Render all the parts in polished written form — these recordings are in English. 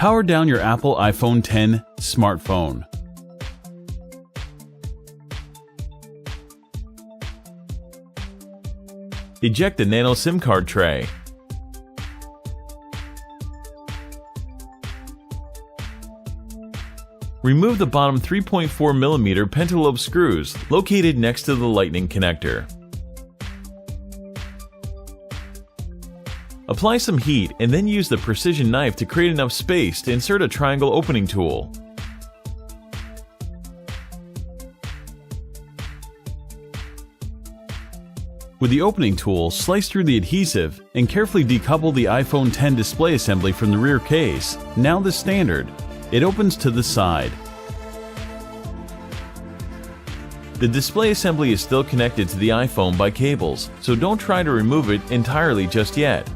Power down your Apple iPhone X smartphone. Eject the nano SIM card tray. Remove the bottom 3.4mm pentalobe screws located next to the lightning connector. Apply some heat and then use the precision knife to create enough space to insert a triangle opening tool. With the opening tool, slice through the adhesive and carefully decouple the iPhone X display assembly from the rear case. Now the standard. It opens to the side. The display assembly is still connected to the iPhone by cables, so don't try to remove it entirely just yet.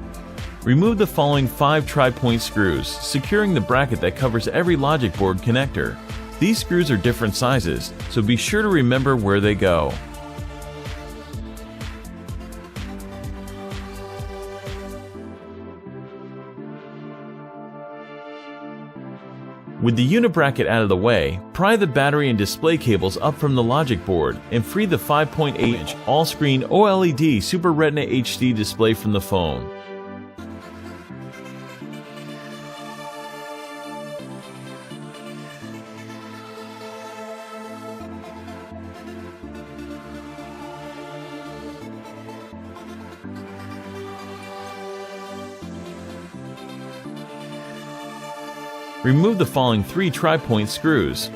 Remove the following 5 tri-point screws, securing the bracket that covers every logic board connector. These screws are different sizes, so be sure to remember where they go. With the unit bracket out of the way, pry the battery and display cables up from the logic board and free the 5.8-inch all-screen OLED Super Retina HD display from the phone. Remove the following 3 tri-point screws.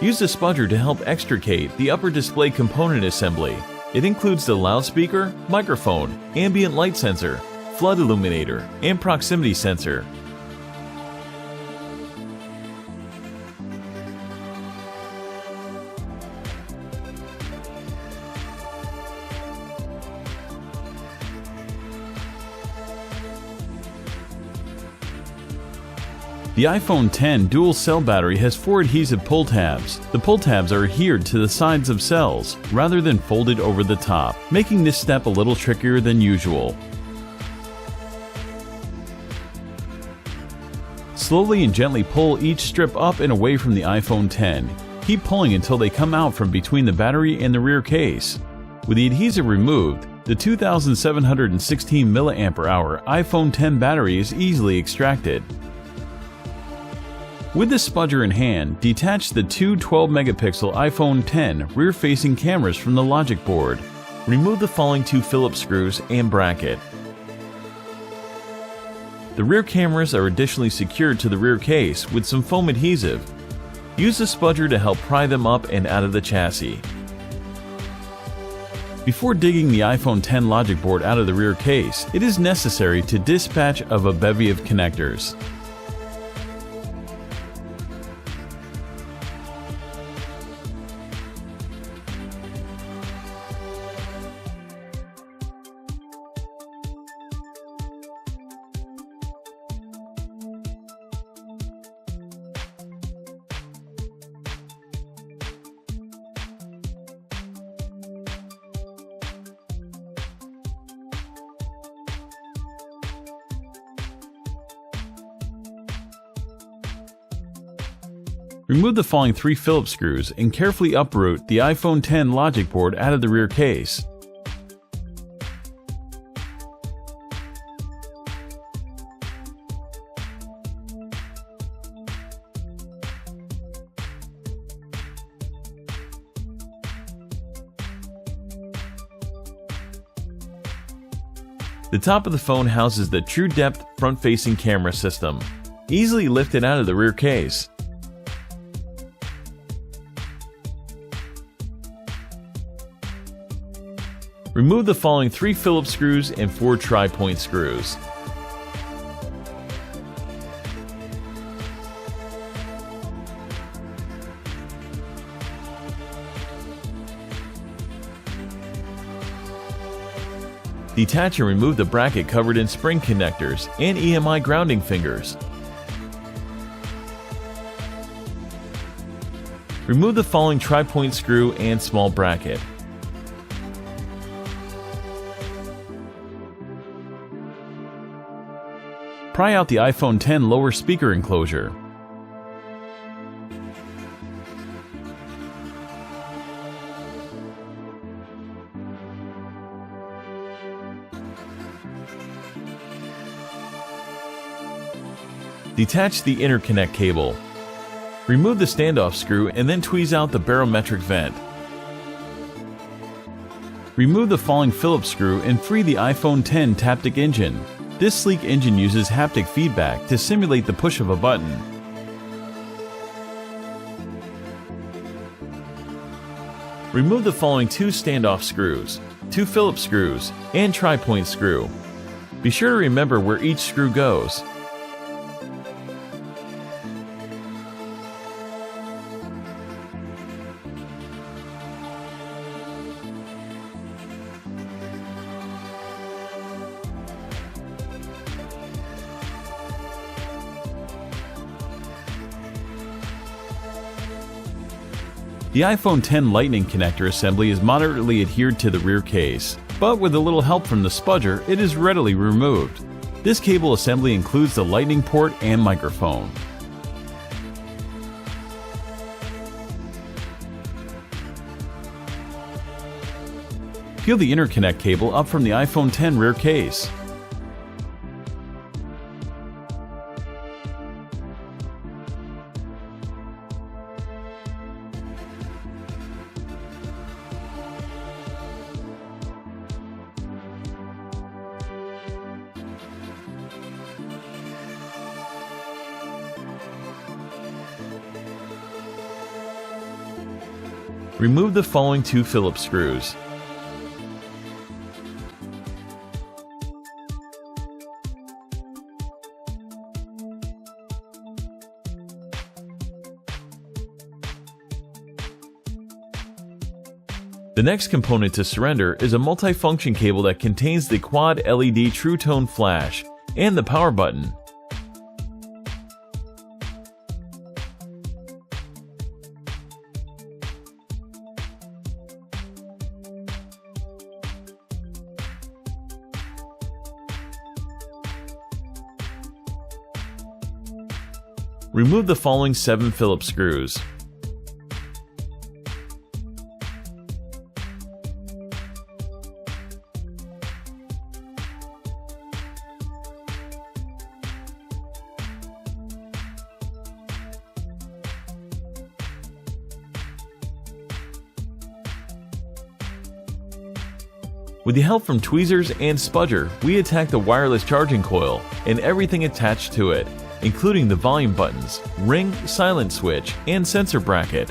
Use the spudger to help extricate the upper display component assembly. It includes the loudspeaker, microphone, ambient light sensor, flood illuminator, and proximity sensor. The iPhone X dual-cell battery has 4 adhesive pull tabs. The pull tabs are adhered to the sides of cells, rather than folded over the top, making this step a little trickier than usual. Slowly and gently pull each strip up and away from the iPhone X. Keep pulling until they come out from between the battery and the rear case. With the adhesive removed, the 2716 mAh iPhone X battery is easily extracted. With the spudger in hand, detach the 2 12-megapixel iPhone X rear-facing cameras from the logic board. Remove the following 2 Phillips screws and bracket. The rear cameras are additionally secured to the rear case with some foam adhesive. Use the spudger to help pry them up and out of the chassis. Before digging the iPhone X logic board out of the rear case, it is necessary to dispatch of a bevy of connectors. Remove the following 3 Phillips screws and carefully uproot the iPhone X logic board out of the rear case. The top of the phone houses the True Depth front-facing camera system. Easily lift it out of the rear case. Remove the following 3 Phillips screws and 4 tri-point screws. Detach and remove the bracket covered in spring connectors and EMI grounding fingers. Remove the following tri-point screw and small bracket. Pry out the iPhone X lower speaker enclosure. Detach the interconnect cable. Remove the standoff screw and then tweeze out the barometric vent. Remove the falling Phillips screw and free the iPhone X Taptic engine. This sleek engine uses haptic feedback to simulate the push of a button. Remove the following 2 standoff screws, 2 Phillips screws, and tri-point screw. Be sure to remember where each screw goes. The iPhone X Lightning connector assembly is moderately adhered to the rear case, but with a little help from the spudger, it is readily removed. This cable assembly includes the Lightning port and microphone. Peel the interconnect cable up from the iPhone X rear case. Remove the following 2 Phillips screws. The next component to surrender is a multifunction cable that contains the quad LED True Tone flash and the power button. Remove the following 7 Phillips screws. With the help from tweezers and spudger, we attack the wireless charging coil and everything attached to it, including the volume buttons, ring, silent switch, and sensor bracket.